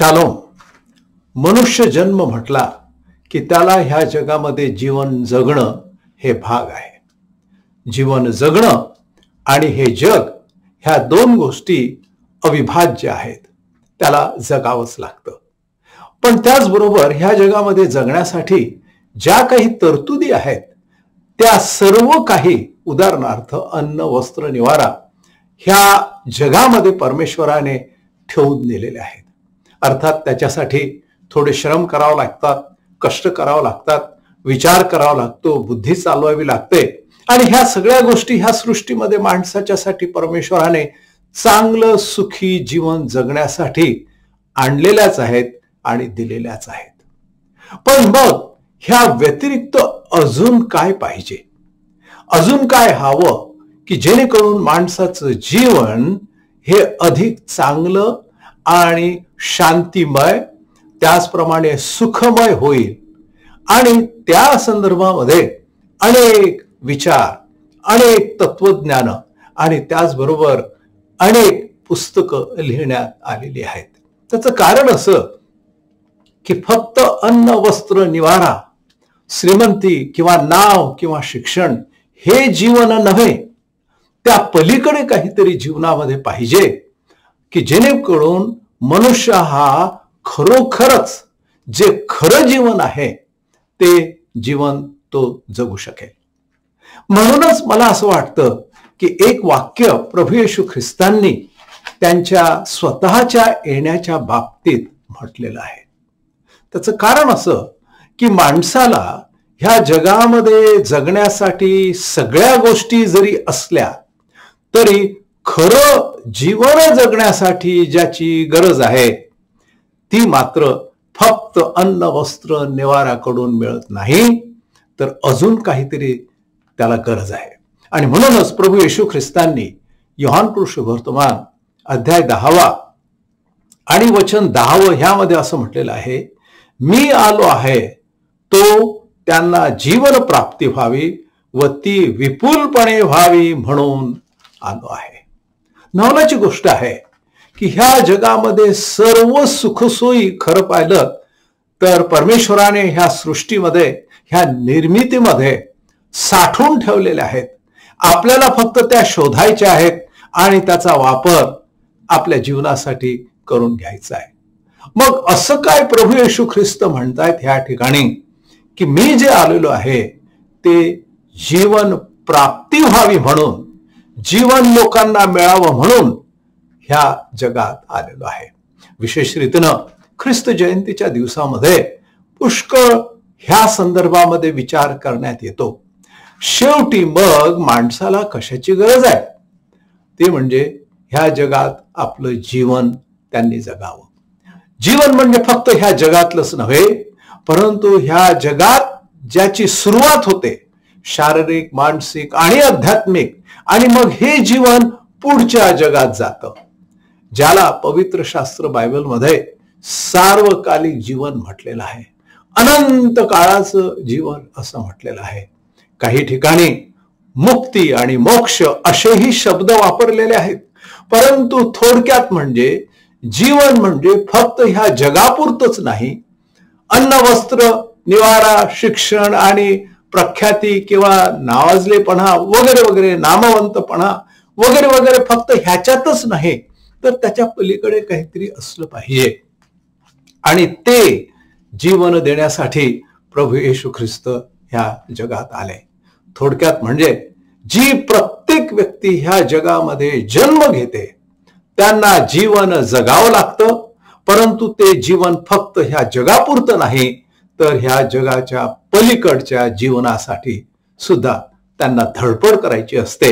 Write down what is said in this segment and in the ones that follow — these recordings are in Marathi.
शालोम. मनुष्य जन्म म्हटला की त्याला ह्या जगामध्ये जीवन जगणं हे भाग आहे. जीवन जगणं आणि हे जग ह्या दोन गोष्टी अविभाज्य आहेत. त्याला जगावंच लागतं. पण त्याचबरोबर ह्या जगामध्ये जगण्यासाठी ज्या काही तरतुदी आहेत त्या सर्व काही, उदाहरणार्थ अन्न, वस्त्र, निवारा, ह्या जगामध्ये परमेश्वराने ठेवून दिलेले आहेत. अर्थात त्याच्यासाठी थोडे श्रम करावं लागतात, कष्ट करावं लागतात, विचार करावा लागतो, बुद्धी चालवावी लागते. आणि ह्या सगळ्या गोष्टी ह्या सृष्टीमध्ये माणसाच्यासाठी परमेश्वराने चांगलं सुखी जीवन जगण्यासाठी आणलेल्याच आहेत आणि दिलेल्याच आहेत. पण मग ह्या व्यतिरिक्त अजून काय पाहिजे, अजून काय हवं की जेणेकरून माणसाचं जीवन हे अधिक चांगलं आणि शांतिमय, त्याचप्रमाणे सुखमय होईल. आणि त्या संदर्भामध्ये अनेक विचार, अनेक तत्वज्ञान आणि त्याचबरोबर अनेक पुस्तकं लिहिण्यात आलेली आहेत. त्याचं कारण असं की फक्त अन्न, वस्त्र, निवारा, श्रीमंती किंवा नाव किंवा शिक्षण हे जीवन नव्हे, त्या पलीकडे काहीतरी जीवनामध्ये पाहिजे की जेणेकरून मनुष्य हा खरोखरच जे खरं जीवन आहे ते जीवन तो जगू शकेल. म्हणूनच मला असं वाटतं की एक वाक्य प्रभू येशू ख्रिस्तांनी त्यांच्या स्वतःच्या येण्याच्या बाबतीत म्हटलेलं आहे. त्याचं कारण असं की माणसाला ह्या जगामध्ये जगण्यासाठी सगळ्या गोष्टी जरी असल्या तरी खरं जीवन जगण्यासाठी ज्याची गरज आहे ती मात्र फक्त अन्न, वस्त्र, निवाराकडून मिळत नाही, तर अजून काहीतरी त्याला गरज आहे. आणि म्हणूनच प्रभू येशू ख्रिस्तांनी योहान सुवर्तमान अध्याय 10 आणि वचन 10 ह्यामध्ये असं म्हटलेलं आहे, मी आलो आहे तो त्यांना जीवन प्राप्ती व्हावी व ती विपुलपणे व्हावी म्हणून आलो आहे. नवलाची गोष्ट आहे की ह्या जगामध्ये सर्व सुखसोयी खरं पाहिलं तर परमेश्वराने ह्या सृष्टीमध्ये, ह्या निर्मितीमध्ये साठवून ठेवलेल्या आहेत. आपल्याला फक्त त्या शोधायच्या आहेत आणि त्याचा वापर आपल्या जीवनासाठी करून घ्यायचा आहे. मग असं काय प्रभू येशू ख्रिस्त म्हणतायत ह्या ठिकाणी की मी जे आलेलो आहे ते जीवन प्राप्ती व्हावी म्हणून, जीवन लोकांना मिळावं म्हणून ह्या जगात आलेलो आहे. विशेष रीतीनं ख्रिस्त जयंतीच्या दिवसामध्ये पुष्कळ ह्या संदर्भामध्ये विचार करण्यात येतो. शेवटी मग माणसाला कशाची गरज आहे, ते म्हणजे ह्या जगात आपलं जीवन त्यांनी जगावं. जीवन म्हणजे फक्त ह्या जगातलंच नव्हे, परंतु ह्या जगात ज्याची सुरुवात होते शारीरिक, मानसिक आणि आध्यात्मिक, आणि मग हे जीवन पुढच्या जगात जातं, ज्याला पवित्र शास्त्र बायबलमध्ये सार्वकालिक जीवन म्हटलेलं आहे, अनंत काळाचं जीवन असं म्हटलेलं आहे. काही ठिकाणी मुक्ती आणि मोक्ष असेही शब्द वापरलेले आहेत. परंतु थोडक्यात म्हणजे जीवन म्हणजे फक्त ह्या जगापुरतच नाही, अन्न, वस्त्र, निवारा, शिक्षण आणि प्रख्याती किंवा नावाजलेपणा वगैरे वगैरे, नामवंतपणा वगैरे वगैरे फक्त ह्याच्यातच नाही, तर त्याच्या पलीकडे काहीतरी असलं पाहिजे. आणि ते जीवन देण्यासाठी प्रभू येशू ख्रिस्त ह्या जगात आले. थोडक्यात म्हणजे जी प्रत्येक व्यक्ती ह्या जगामध्ये जन्म घेते त्यांना जीवन जगावं लागतं. परंतु ते जीवन फक्त ह्या जगापुरतं नाही, तर ह्या जगाच्या पलीकडच्या जीवनासाठी सुद्धा त्यांना धडपड करायची असते,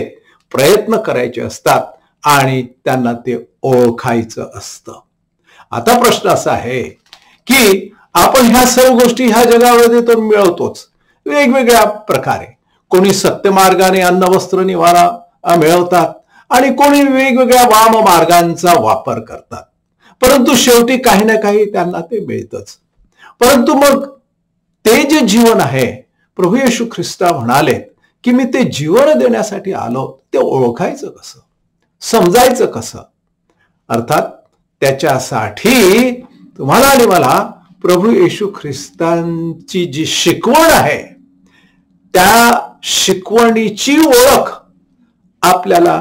प्रयत्न करायचे असतात आणि त्यांना ते ओळखायचं असतं. आता प्रश्न असा आहे की आपण ह्या सर्व गोष्टी ह्या जगामध्ये तर मिळवतोच वेगवेगळ्या प्रकारे. कोणी सत्यमार्गाने अन्न, वस्त्र, निवारा मिळवतात आणि कोणी वेगवेगळ्या वाम मार्गांचा वापर करतात. परंतु शेवटी काही ना काही त्यांना ते मिळतच. परंतु मग ते जे जीवन आहे, प्रभू येशू ख्रिस्त म्हणाले की मी ते जीवन देण्यासाठी आलो, ते ओळखायचं कसं, समजायचं कसं? अर्थात त्याच्यासाठी तुम्हाला आणि मला प्रभू येशू ख्रिस्तांची जी शिकवण आहे त्या शिकवणीची ओळख आपल्याला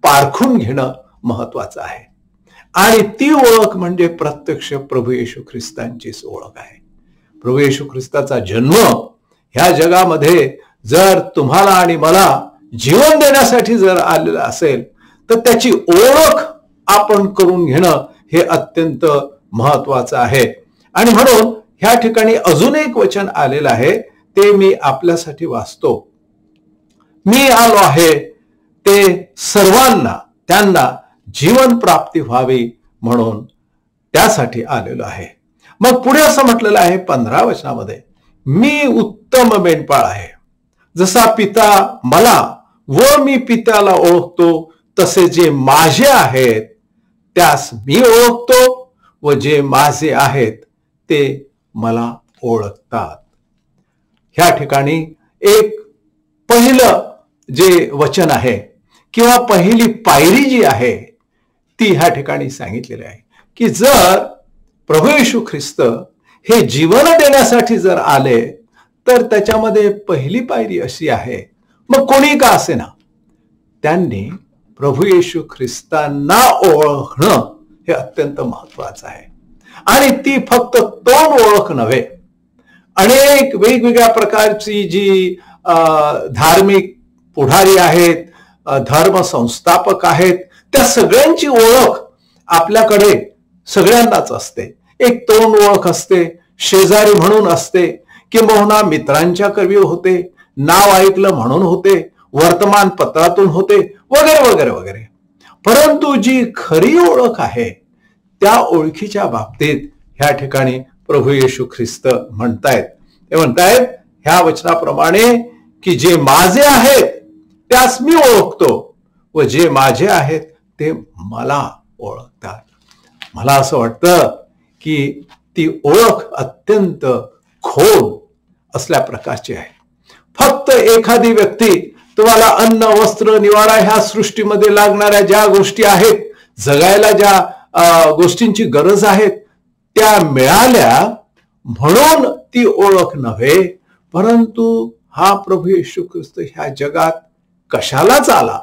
पारखून घेणं महत्वाचं आहे. आणि ती ओळख म्हणजे प्रत्यक्ष प्रभू येशू ख्रिस्तांचीच ओळख आहे. प्रभू येशू ख्रिस्ताचा जन्म ह्या जगामध्ये जर तुम्हाला आणि मला जीवन देण्यासाठी जर आलेलं असेल तर त्याची ओळख आपण करून घेणं हे अत्यंत महत्वाचं आहे. आणि म्हणून ह्या ठिकाणी अजून एक वचन आलेलं आहे, ते मी आपल्यासाठी वाचतो. मी आलो आहे ते सर्वांना, त्यांना जीवन प्राप्ती व्हावी म्हणून त्यासाठी आलेलो आहे. मग पुढे असं म्हटलेलं आहे 15 वचनामध्ये, मी उत्तम मेंढपाळ आहे. जसा पिता मला व मी पित्याला ओळखतो तसे जे माझे आहेत त्यास मी ओळखतो व जे माझे आहेत ते मला ओळखतात. ह्या ठिकाणी एक पहिलं जे वचन आहे किंवा पहिली पायरी जी आहे ती ह्या ठिकाणी सांगितलेली आहे की जर प्रभू येशू ख्रिस्त हे जीवन देण्यासाठी जर आले तर त्याच्यामध्ये पहिली पायरी अशी आहे, मग कोणी का असे ना, त्यांनी प्रभू येशू ख्रिस्तांना ओळखणं हे अत्यंत महत्वाचं आहे. आणि ती फक्त तोंड ओळख नव्हे, अनेक वेगवेगळ्या प्रकारची जी धार्मिक पुढारी आहेत, धर्म संस्थापक आहेत, त्या सगळ्यांची ओळख आपल्याकडे सगळ्यांनाच असते. एक तोंड ओळख असते, शेजारी म्हणून असते, किंबहुना मित्रांच्या करवी होते, नाव ऐकलं म्हणून होते, वर्तमानपत्रातून होते, वगैरे वगैरे वगैरे. परंतु जी खरी ओळख आहे त्या ओळखीच्या बाबतीत ह्या ठिकाणी प्रभू येशू ख्रिस्त म्हणतायत. ते म्हणतायत ह्या वचनाप्रमाणे की जे माझे आहेत त्यास मी ओळखतो व जे माझे आहेत ते मला ओळखतात. मला असं वाटतं की ती ओळख अत्यंत खोल असल्या प्रकारची आहे. फक्त एखादी व्यक्ती तुम्हाला अन्न, वस्त्र, निवारा ह्या सृष्टीमध्ये लागणाऱ्या ज्या गोष्टी आहेत, जगायला ज्या गोष्टींची गरज आहे त्या मिळाल्या म्हणून ती ओळख नव्हे, परंतु हा प्रभू येशू ख्रिस्त ह्या जगात कशालाच आला,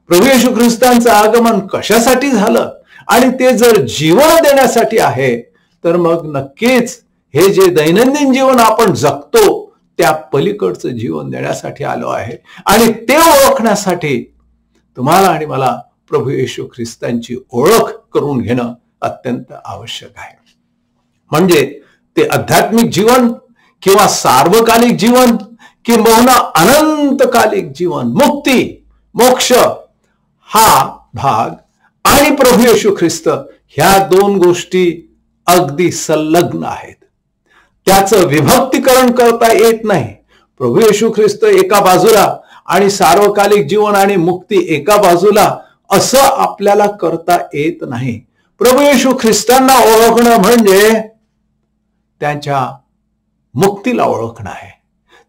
प्रभू येशू ख्रिस्तांचं आगमन कशासाठी झालं, आणि ते जर जीवन देण्यासाठी आहे तर मग नक्कीच हे जे दैनंदिन जीवन आपण जगतो त्या पलीकडचं जीवन देण्यासाठी आलो आहे. आणि ते ओळखण्यासाठी तुम्हाला आणि मला प्रभू येशू ख्रिस्तांची ओळख करून घेणं अत्यंत आवश्यक आहे. म्हणजे ते आध्यात्मिक जीवन किंवा सार्वकालिक जीवन किंवा अनंतकालिक जीवन, मुक्ती, मोक्ष हा भाग आणि प्रभू येशू ख्रिस्त ह्या दोन गोष्टी अगदी संलग्न आहेत. त्याचं विभक्तीकरण करता येत नाही. प्रभू येशू ख्रिस्त एका बाजूला आणि सार्वकालिक जीवन आणि मुक्ती एका बाजूला असं आपल्याला करता येत नाही. प्रभू येशू ख्रिस्तांना ओळखणं म्हणजे त्यांच्या मुक्तीला ओळखणं आहे.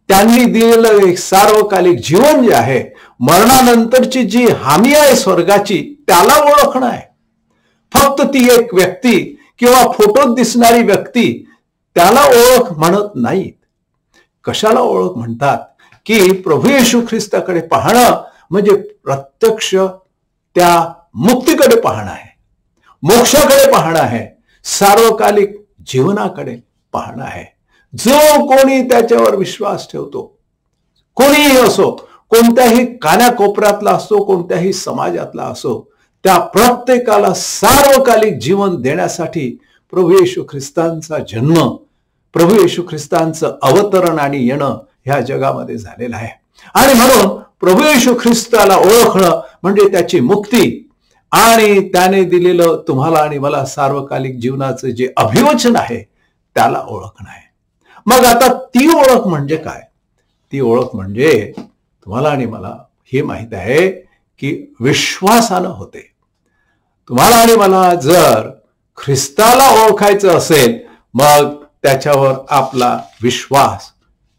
त्यांनी दिलेलं एक सार्वकालिक जीवन जे आहे, मरणानंतरची जी हमी आहे स्वर्गाची, त्याला ओळखणं आहे. फक्त ती एक व्यक्ती किंवा फोटोत दिसणारी व्यक्ती त्याला ओळख म्हणत नाहीत. कशाला ओळख म्हणतात की प्रभू येशू ख्रिस्ताकडे पाहणं म्हणजे प्रत्यक्ष त्या मुक्तीकडे पाहणं आहे, मोक्षाकडे पाहणं आहे, सार्वकालिक जीवनाकडे पाहणं आहे. जो कोणी त्याच्यावर विश्वास ठेवतो, कोणीही असो, कोणत्याही कानाकोपऱ्यातला असो, कोणत्याही समाजातला असो, त्या प्रत्येकाला सार्वकालिक जीवन देण्यासाठी प्रभू येशू ख्रिस्तांचा जन्म, प्रभू येशू ख्रिस्तांचं अवतरण आणि येणं ह्या जगामध्ये झालेलं आहे. आणि म्हणून प्रभू येशू ख्रिस्ताला ओळखणं म्हणजे त्याची मुक्ती आणि त्याने दिलेलं तुम्हाला आणि मला सार्वकालिक जीवनाचं जे अभिवचन आहे त्याला ओळखणं आहे. मग आता ती ओळख म्हणजे काय? ती ओळख म्हणजे तुम्हाला आणि मला हे माहित आहे की विश्वासानं होते. तुम्हाला आणि मला जर ख्रिस्ताला ओळखायचं असेल मग त्याच्यावर आपला विश्वास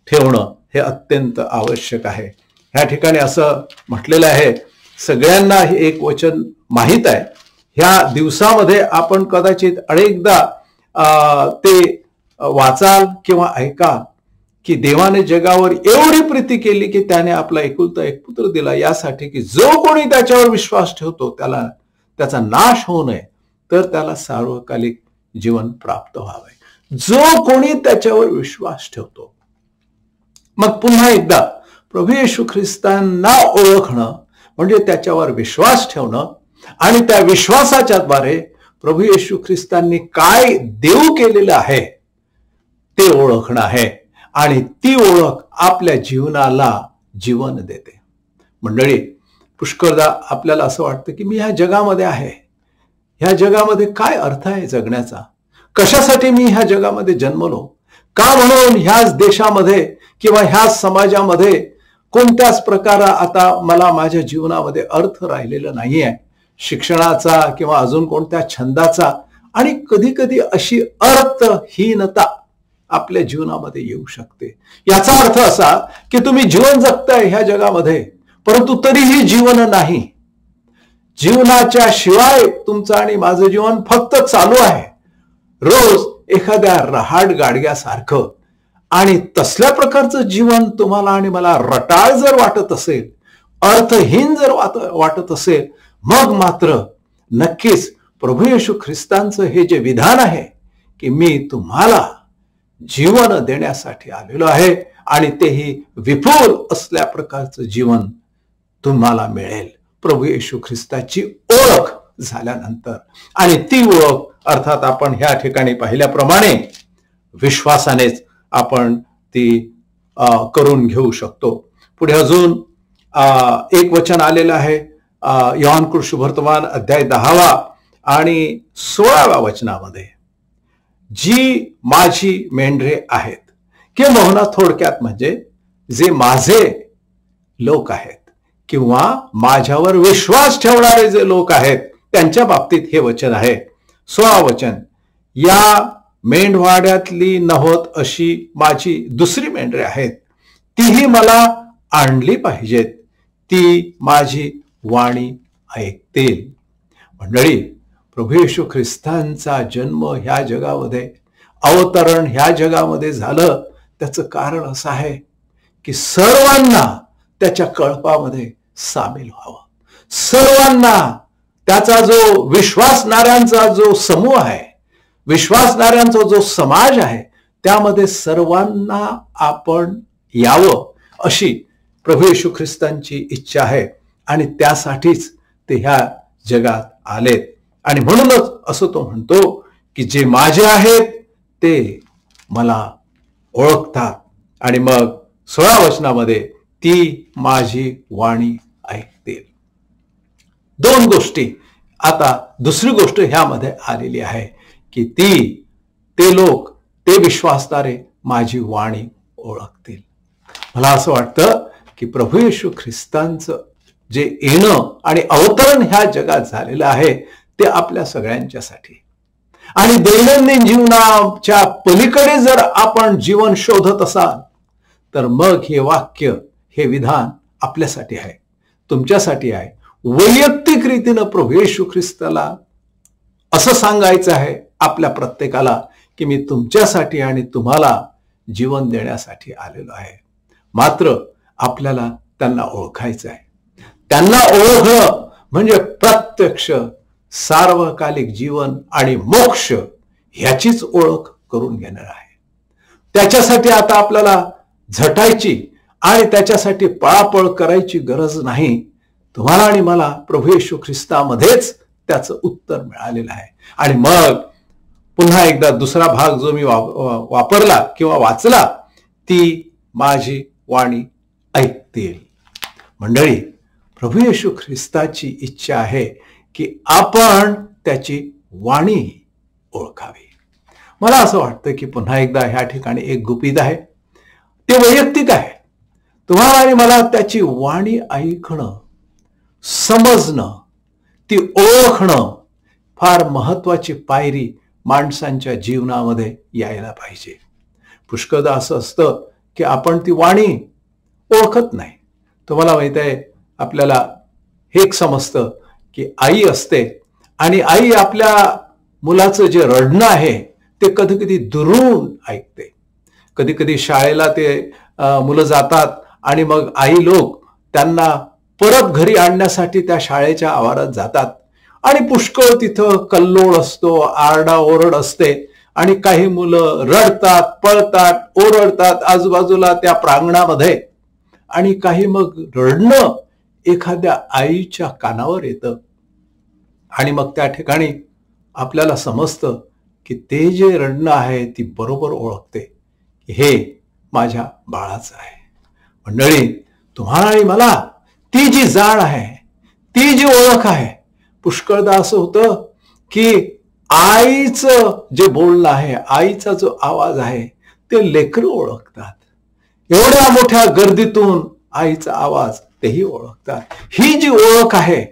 ठेवणं हे अत्यंत आवश्यक आहे. ह्या ठिकाणी असं म्हटलेलं आहे, सगळ्यांना हे एक वचन माहित आहे. ह्या दिवसामध्ये आपण कदाचित अनेकदा ते वाचाल किंवा ऐकाल की देवाने जगावर एवढी प्रीती केली की त्याने आपला एकुलता एक पुत्र दिला, यासाठी की जो कोणी त्याच्यावर विश्वास ठेवतो त्याला त्याचा नाश होऊ नये, तर त्याला सार्वकालिक जीवन प्राप्त व्हावे. जो कोणी त्याच्यावर विश्वास ठेवतो. मग पुन्हा एकदा प्रभू येशू ख्रिस्तांना ओळखणं म्हणजे त्याच्यावर विश्वास ठेवणं आणि त्या विश्वासाच्या द्वारे प्रभू येशू ख्रिस्तांनी काय देऊ केलेलं आहे ते ओळखणं आहे. आणि ती ओळख आपल्या जीवनाला जीवन देते. मंडळी, पुष्कळदा आपल्याला असं वाटतं की मी ह्या जगामध्ये आहे, ह्या जगामध्ये काय अर्थ आहे जगण्याचा, कशासाठी मी ह्या जगामध्ये जन्मलो, का म्हणून ह्याच देशामध्ये किंवा ह्याच समाजामध्ये कोणत्याच प्रकारे आता मला माझ्या जीवनामध्ये अर्थ राहिलेला नाहीये, शिक्षणाचा किंवा अजून कोणत्या छंदाचा. आणि कधी कधी अशी अर्थहीनता आपल्या जीवनामध्ये येऊ शकते. याचा अर्थ असा की तुम्ही जीवन जगताय ह्या जगामध्ये, परंतु तरीही जीवन नाही. जीवनाच्या शिवाय तुमचं आणि माझं जीवन फक्त चालू आहे, रोज एखाद्या रहाड गाडग्यासारखं. आणि तसल्या प्रकारचं जीवन तुम्हाला आणि मला रटाळ जर वाटत असेल, अर्थहीन जर वाटत असेल, मग मात्र नक्कीच प्रभू येशू ख्रिस्तांचं हे जे विधान आहे की मी तुम्हाला जीवन देण्यासाठी आलेलो आहे आणि तेही विपुल असल्या प्रकारचं जीवन तुम्हाला मिळेल प्रभू येशू ख्रिस्ताची ओळख झाल्यानंतर. आणि ती ओळख अर्थात आपण ह्या ठिकाणी पाहिल्याप्रमाणे विश्वासानेच आपण ती करून घेऊ शकतो. पुढे अजून एक वचन आलेलं आहे योहान शुभवर्तमान अध्याय 10 आणि 16 वचनामध्ये, जी माझी मेंढरे आहेत, किंवा थोडक्यात म्हणजे जे माझे लोक आहेत किंवा माझ्यावर विश्वास ठेवणारे जे लोक आहेत त्यांच्या बाबतीत हे वचन आहे. 16 वचन, या मेंढवाड्यातली नव्हत अशी माझी दुसरी मेंढरे आहेत, तीही मला आणली पाहिजेत, ती माझी वाणी ऐकतील. मंडळी, प्रभू येशू ख्रिस्तांचा जन्म ह्या जगामध्ये, अवतरण ह्या जगामध्ये झालं, त्याचं कारण असं आहे की सर्वांना त्याच्या कळपामध्ये सामील व्हावं. सर्वांना त्याचा जो विश्वासणाऱ्यांचा जो समूह आहे, विश्वासणाऱ्यांचा जो समाज आहे, त्यामध्ये सर्वांना आपण यावं अशी प्रभू येशू ख्रिस्तांची इच्छा आहे. आणि त्यासाठीच ते ह्या जगात आलेत. आणि म्हणूनच असं तो म्हणतो की जे माझे आहेत ते मला ओळखतात. आणि मग 16 वचनामध्ये, ती माझी वाणी ऐकतील. दोन गोष्टी. आता दुसरी गोष्ट ह्यामध्ये आलेली आहे की ते लोक, ते विश्वासणारे माझी वाणी ओळखतील. मला असं वाटतं की प्रभू येशू ख्रिस्तांचं जे येणं आणि अवतरण ह्या जगात झालेलं आहे ते आपल्या सगळ्यांच्यासाठी. आणि दैनंदिन जीवनाच्या पलीकडे जर आपण जीवन शोधत असाल तर मग हे वाक्य, हे विधान आपल्यासाठी आहे, तुमच्यासाठी आहे. वैयक्तिक रीतीनं प्रभू येशू ख्रिस्ताला असं सांगायचं आहे आपल्या प्रत्येकाला की मी तुमच्यासाठी आणि तुम्हाला जीवन देण्यासाठी आलेलो आहे. मात्र आपल्याला त्यांना ओळखायचं आहे. त्यांना ओळखणं म्हणजे प्रत्यक्ष सार्वकालिक जीवन आणि मोक्ष ह्याचीच ओळख करून घेणार आहे. त्याच्यासाठी आता आपल्याला झटायची आणि त्याच्यासाठी पळापळ करायची गरज नाही. तुम्हाला आणि मला प्रभू येशू ख्रिस्तामध्येच त्याचं उत्तर मिळालेलं आहे. आणि मग पुन्हा एकदा दुसरा भाग जो मी वापरला किंवा वाचला, ती माझी वाणी ऐकतील. मंडळी, प्रभू येशू ख्रिस्ताची इच्छा आहे की आपण त्याची वाणी ओळखावी. मला असं वाटतं की पुन्हा एकदा ह्या ठिकाणी एक गुपित आहे, ते वैयक्तिक आहे. तुम्हाला आणि मला त्याची वाणी ऐकणं, समजणं, ती ओळखणं फार महत्वाची पायरी माणसांच्या जीवनामध्ये यायला पाहिजे. पुष्कळदा असं असतं की आपण ती वाणी ओळखत नाही. तुम्हाला माहित आहे, आपल्याला हे एक समजतं की आई असते आणि आई आपल्या मुलाचं जे रडणं आहे ते कधी कधी दुरून ऐकते. कधी कधी शाळेला ते मुलं जातात आणि मग आई लोक त्यांना परत घरी आणण्यासाठी त्या शाळेच्या आवारात जातात आणि पुष्कळ तिथं कल्लोळ असतो, आरडाओरड असते आणि काही मुलं रडतात, पळतात, ओरडतात आजूबाजूला त्या प्रांगणामध्ये. आणि काही मग रडणं एखाद्या आईच्या कानावर येतं आणि मग त्या ठिकाणी आपल्याला समजतं की ते जे रडणं आहे ती बरोबर ओळखते की हे माझ्या बाळाचं आहे. मंडळी, तुम्हाला आणि मला ती जी जाण आहे, ती जी ओळख आहे, पुष्कळदा असं होतं की आईचं जे बोलणं आहे, आईचा जो आवाज आहे ते लेकरं ओळखतात. एवढ्या मोठ्या गर्दीतून आईचा आवाज तेही ओळखतात. ही जी ओळख आहे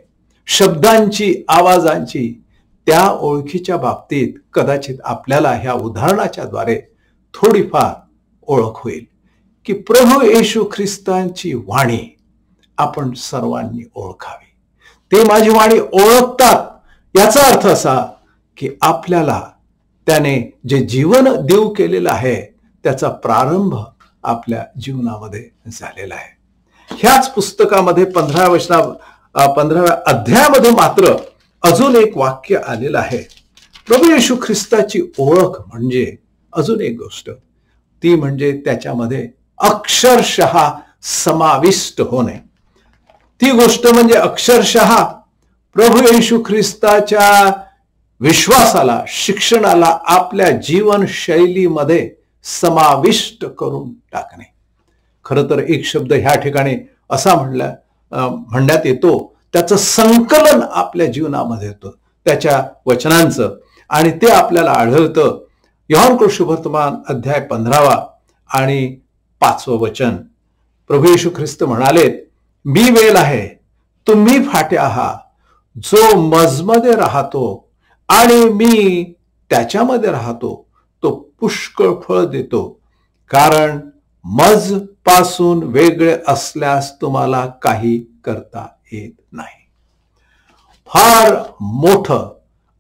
शब्दांची, आवाजांची, त्या ओळखीच्या बाबतीत कदाचित आपल्याला ह्या उदाहरणाच्या द्वारे थोडीफार ओळख होईल की प्रभू येशू ख्रिस्तांची वाणी आपण सर्वांनी ओळखावी. ते माझी वाणी ओळखतात याचा अर्थ असा की आपल्याला त्याने जे जीवन देऊ केलेलं आहे त्याचा प्रारंभ आपल्या जीवनामध्ये झालेला आहे. ह्याच पुस्तकामध्ये 15व्या अध्यायामध्ये मात्र अजून एक वाक्य आलेलं आहे. प्रभू येशू ख्रिस्ताची ओळख म्हणजे अजून एक गोष्ट, ती म्हणजे त्याच्यामध्ये अक्षरशः समाविष्ट होणे. ती गोष्ट म्हणजे अक्षरशः प्रभू येशू ख्रिस्ताच्या विश्वासाला, शिक्षणाला आपल्या जीवनशैलीमध्ये समाविष्ट करून टाकणे. खरं तर एक शब्द ह्या ठिकाणी असा म्हणण्यात येतो, त्याचं संकलन आपल्या जीवनामध्ये येतं त्याच्या वचनांचं, आणि ते आपल्याला आढळतं योहान शुभवर्तमान अध्याय 15 आणि 5 वचन. प्रभू येशू ख्रिस्त म्हणाले, मी वेल आहे, तुम्ही फाटे आहात. जो मजमध्ये राहतो आणि मी त्याच्यामध्ये राहतो तो पुष्कळ फळ देतो, कारण मज पासून वेगळे असल्यास तुम्हाला काही करता येत नाही. फार मोठं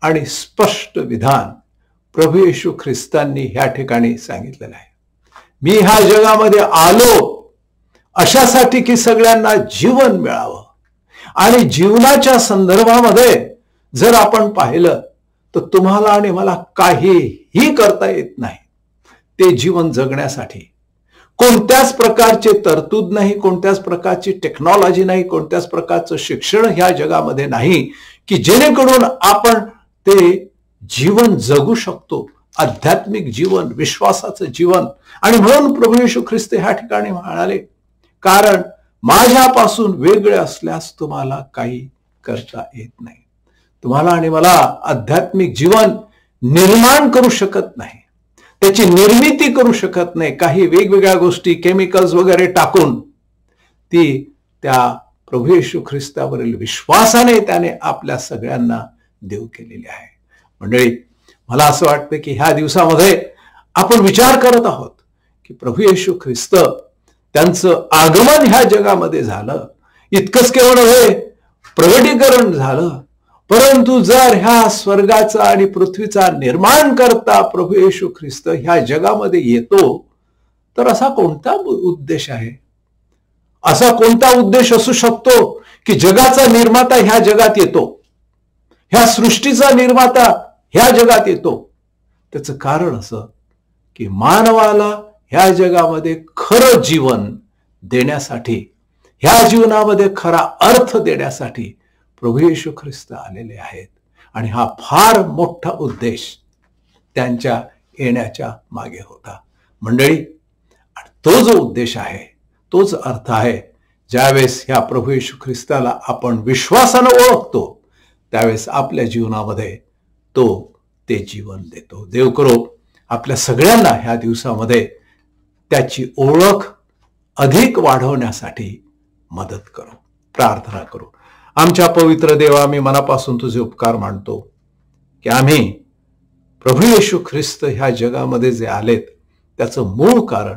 आणि स्पष्ट विधान प्रभू येशू ख्रिस्तांनी ह्या ठिकाणी सांगितलेलं आहे. मी ह्या जगामध्ये आलो अशासाठी की सगळ्यांना जीवन मिळावं. आणि जीवनाच्या संदर्भामध्ये जर आपण पाहिलं तर तुम्हाला आणि मला काहीही करता येत नाही. ते जीवन जगण्यासाठी कोणत्याच प्रकारचे तरतूद नाही, कोणत्याच प्रकारची टेक्नॉलॉजी नाही, कोणत्याच प्रकारचं शिक्षण ह्या जगामध्ये नाही की जेणेकरून आपण ते जीवन जगू शकतो, आध्यात्मिक जीवन, विश्वासाचं जीवन. आणि म्हणून प्रभू येशू ख्रिस्त ह्या ठिकाणी म्हणाले, कारण माझ्यापासून वेगळे असल्यास तुम्हाला काही करता येत नाही. तुम्हाला आणि मला आध्यात्मिक जीवन निर्माण करू शकत नाही, त्याची निर्मिती करू शकत नाही. काही वेगवेगळ्या गोष्टी, केमिकल्स वगैरे टाकून ती त्या प्रभू येशू ख्रिस्तावरील विश्वासाने त्याने आपल्या सगळ्यांना देऊ केलेली आहे. मंडळी, मला असं वाटतं की ह्या दिवसामध्ये आपण विचार करत आहोत की प्रभू येशू ख्रिस्त त्यांचं आगमन ह्या जगामध्ये झालं, इतकंच केवळ नव्हे, प्रगटीकरण झालं, परंतु जर ह्या स्वर्गाचा आणि पृथ्वीचा निर्माण करता प्रभू येशू ख्रिस्त ह्या जगामध्ये येतो तर असा कोणता उद्देश आहे? असा कोणता उद्देश असू शकतो की जगाचा निर्माता ह्या जगात येतो, ह्या सृष्टीचा निर्माता ह्या जगात येतो? त्याचं कारण असं की मानवाला ह्या जगामध्ये खरं जीवन देण्यासाठी, ह्या जीवनामध्ये खरा अर्थ देण्यासाठी प्रभू येशू ख्रिस्त आलेले आहेत. आणि हा फार मोठा उद्देश त्यांच्या येण्याच्या मागे होता. मंडळी, तो जो उद्देश आहे, तोच अर्थ आहे, ज्यावेळेस ह्या प्रभू येशू ख्रिस्ताला आपण विश्वासानं ओळखतो त्यावेळेस आपल्या जीवनामध्ये तो ते जीवन देतो. देव करो आपल्या सगळ्यांना ह्या दिवसामध्ये त्याची ओळख अधिक वाढवण्यासाठी मदत करो. प्रार्थना करू. आमच्या पवित्र देवा, मी मनापासून तुझे उपकार मानतो की आम्ही प्रभू येशू ख्रिस्त ह्या जगामध्ये जे आलेत त्याचं मूळ कारण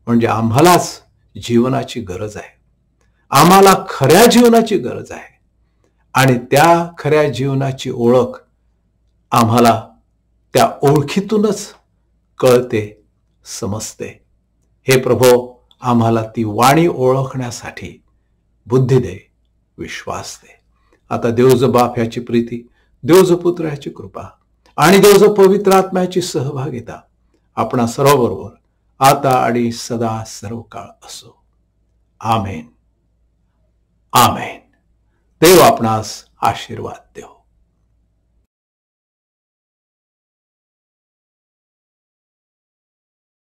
म्हणजे आम्हालाच जीवनाची गरज आहे, आम्हाला खऱ्या जीवनाची गरज आहे. आणि त्या खऱ्या जीवनाची ओळख आम्हाला त्या ओळखीतूनच कळते, समजते. हे प्रभो, आम्हाला ती वाणी ओळखण्यासाठी बुद्धी दे, विश्वास दे. आता देवज बाप ह्याची प्रीती, देवज पुत्र ह्याची कृपा आणि देवज पवित्र आत्म्याची सहभागिता आपणा सर्वांबरोबर आता आणि सदा सर्व काळ असो. आमेन. आमेन. देव आपणास आशीर्वाद देव.